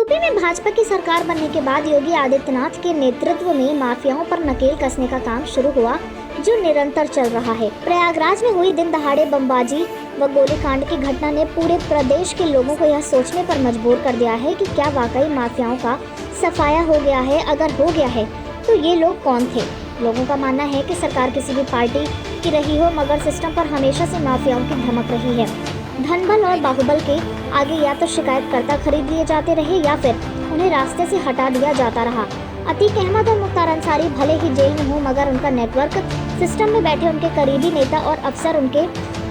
UP में भाजपा की सरकार बनने के बाद योगी आदित्यनाथ के नेतृत्व में माफियाओं पर नकेल कसने का काम शुरू हुआ, जो निरंतर चल रहा है। प्रयागराज में हुई दिन दहाड़े बमबाजी व गोलीकांड की घटना ने पूरे प्रदेश के लोगों को यह सोचने पर मजबूर कर दिया है कि क्या वाकई माफियाओं का सफाया हो गया है। अगर हो गया है तो ये लोग कौन थे। लोगों का मानना है कि सरकार किसी भी पार्टी की रही हो, मगर सिस्टम पर हमेशा से माफियाओं की धमक रही है। धनबल और बाहुबल के आगे या तो शिकायतकर्ता खरीद लिए जाते रहे या फिर उन्हें रास्ते से हटा दिया जाता रहा। अतीक अहमद और मुख्तार अंसारी भले ही जेल में हो, मगर उनका नेटवर्क सिस्टम में बैठे उनके करीबी नेता और अफसर उनके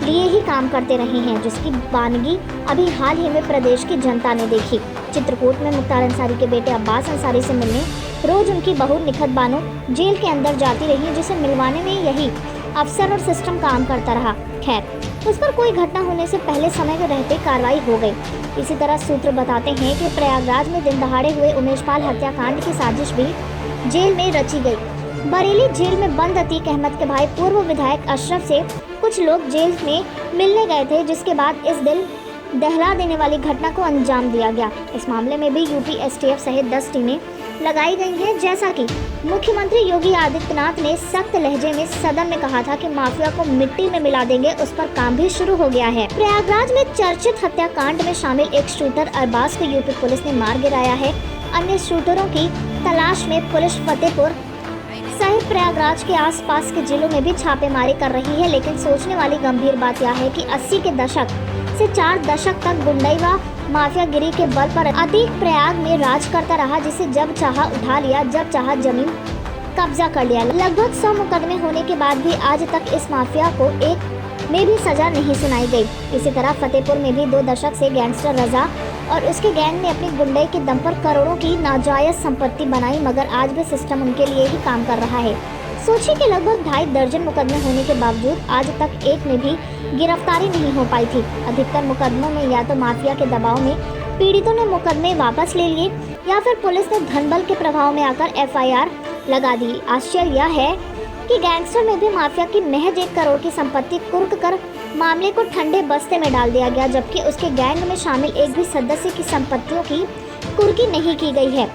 लिए ही काम करते रहे हैं, जिसकी बानगी अभी हाल ही में प्रदेश की जनता ने देखी। चित्रकूट में मुख्तार अंसारी के बेटे अब्बास अंसारी से मिलने रोज उनकी बहू निखत बानो जेल के अंदर जाती रही, जिसे मिलवाने में यही अफसर और सिस्टम काम करता रहा। खैर, उस पर कोई घटना होने से पहले समय में रहते कार्रवाई हो गई। इसी तरह सूत्र बताते हैं कि प्रयागराज में दिन दहाड़े हुए उमेशपाल हत्याकांड की साजिश भी जेल में रची गई। बरेली जेल में बंद अतीक अहमद के भाई पूर्व विधायक अशरफ से कुछ लोग जेल में मिलने गए थे, जिसके बाद इस दिल दहला देने वाली घटना को अंजाम दिया गया। इस मामले में भी यूपी एसटीएफ सहित 10 टीमें लगाई गई हैं। जैसा कि मुख्यमंत्री योगी आदित्यनाथ ने सख्त लहजे में सदन में कहा था कि माफिया को मिट्टी में मिला देंगे, उस पर काम भी शुरू हो गया है। प्रयागराज में चर्चित हत्याकांड में शामिल एक शूटर अरबाज को यूपी पुलिस ने मार गिराया है। अन्य शूटरों की तलाश में पुलिस फतेहपुर सहित प्रयागराज के आसपास के जिलों में भी छापेमारी कर रही है। लेकिन सोचने वाली गंभीर बात यह है कि 80 के दशक से 4 दशक तक गुंडई व माफियागिरी के बल पर अतीक प्रयाग में राज करता रहा, जिसे जब चाहा उठा लिया, जब चाहा जमीन कब्जा कर लिया। लगभग 100 मुकदमे होने के बाद भी आज तक इस माफिया को एक में भी सजा नहीं सुनाई गई। इसी तरह फतेहपुर में भी 2 दशक से गैंगस्टर रजा और उसके गैंग ने अपनी गुंडई के दम पर करोड़ों की नाजायज संपत्ति बनाई, मगर आज भी सिस्टम उनके लिए ही काम कर रहा है। सोचिए कि लगभग 2.5 दर्जन मुकदमे होने के बावजूद आज तक एक में भी गिरफ्तारी नहीं हो पाई थी। अधिकतर मुकदमों में या तो माफिया के दबाव में पीड़ितों ने मुकदमे वापस ले लिए या फिर पुलिस ने धनबल के प्रभाव में आकर एफआईआर लगा दी। आश्चर्य यह है कि गैंगस्टर में भी माफिया की महज 1 करोड़ की संपत्ति कुर्क कर मामले को ठंडे बस्ते में डाल दिया गया, जबकि उसके गैंग में शामिल एक भी सदस्य की संपत्तियों की कुर्की नहीं की गई है।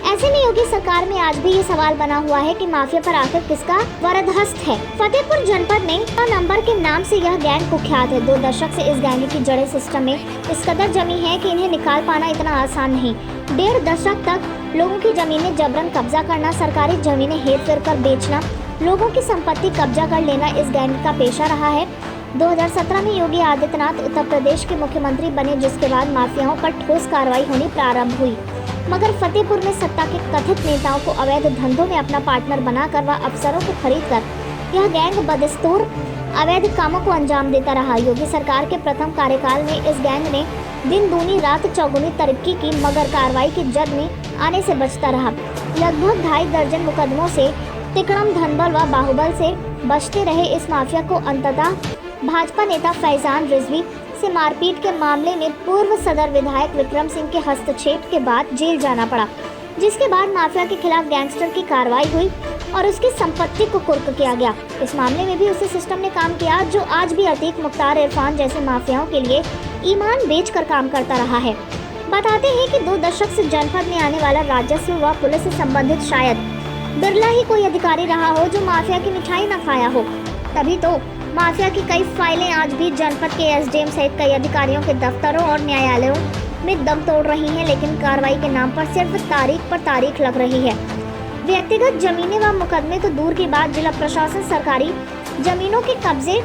ऐसे में योगी सरकार में आज भी ये सवाल बना हुआ है कि माफिया पर आखिर किसका वरदहस्त है। फतेहपुर जनपद में नंबर के नाम से यह गैंग कुख्यात है। 2 दशक से इस गैंग की जड़ें सिस्टम में इस कदर जमी है कि इन्हें निकाल पाना इतना आसान नहीं। 1.5 दशक तक लोगों की जमीनें जबरन कब्जा करना, सरकारी जमीनें हेर-फेर कर बेचना, लोगों की संपत्ति कब्जा कर लेना इस गैंग का पेशा रहा है। 2017 में योगी आदित्यनाथ उत्तर प्रदेश के मुख्यमंत्री बने, जिसके बाद माफियाओं पर ठोस कार्रवाई होनी प्रारंभ हुई, मगर फतेहपुर में सत्ता के कथित नेताओं को अवैध धंधों में अपना पार्टनर बनाकर व अफसरों को खरीदकर यह गैंग बदस्तूर अवैध कामों को अंजाम देता रहा। योगी सरकार के प्रथम कार्यकाल में इस गैंग ने दिन दूनी रात चौगुनी तरक्की की, मगर कार्रवाई की जद में आने से बचता रहा। लगभग 2.5 दर्जन मुकदमों से तिकड़म, धनबल व बाहुबल से बचते रहे इस माफिया को अंततः भाजपा नेता फैजान रिजवी से मारपीट के मामले में पूर्व सदर विधायक विक्रम सिंह के हस्तक्षेप के बाद जेल जाना पड़ा, जिसके बाद माफिया के खिलाफ गैंगस्टर की कार्रवाई हुई और उसकी संपत्ति को कुर्क किया गया। इस मामले में भी उसी सिस्टम ने काम किया जो आज भी अतीक, मुख्तार, इरफान जैसे माफियाओं के लिए ईमान बेचकर काम करता रहा है। बताते हैं कि 2 दशक से जनपद में आने वाला राजस्व व पुलिस से संबंधित शायद बिरला ही कोई अधिकारी रहा हो जो माफिया की मिठाई न खाया हो। तभी तो माफिया की कई फाइलें आज भी जनपद के एसडीएम सहित कई अधिकारियों के दफ्तरों और न्यायालयों में दम तोड़ रही हैं, लेकिन कार्रवाई के नाम पर सिर्फ तारीख पर तारीख लग रही है। व्यक्तिगत जमीनें व मुकदमे तो दूर की बात, जिला प्रशासन सरकारी जमीनों के कब्जे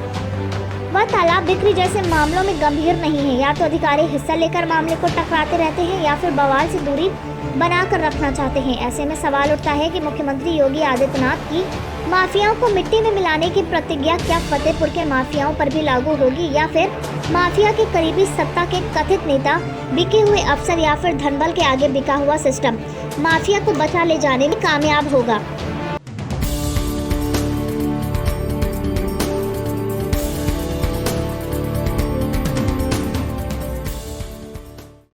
व तालाब बिक्री जैसे मामलों में गंभीर नहीं है। या तो अधिकारी हिस्सा लेकर मामले को टकराते रहते हैं या फिर बवाल से दूरी बनाकर रखना चाहते हैं। ऐसे में सवाल उठता है कि मुख्यमंत्री योगी आदित्यनाथ की माफियाओं को मिट्टी में मिलाने की प्रतिज्ञा क्या फतेहपुर के माफियाओं पर भी लागू होगी, या फिर माफिया के करीबी सत्ता के कथित नेता, बिके हुए अफसर या फिर धनबल के आगे बिका हुआ सिस्टम माफिया को बचा ले जाने में कामयाब होगा।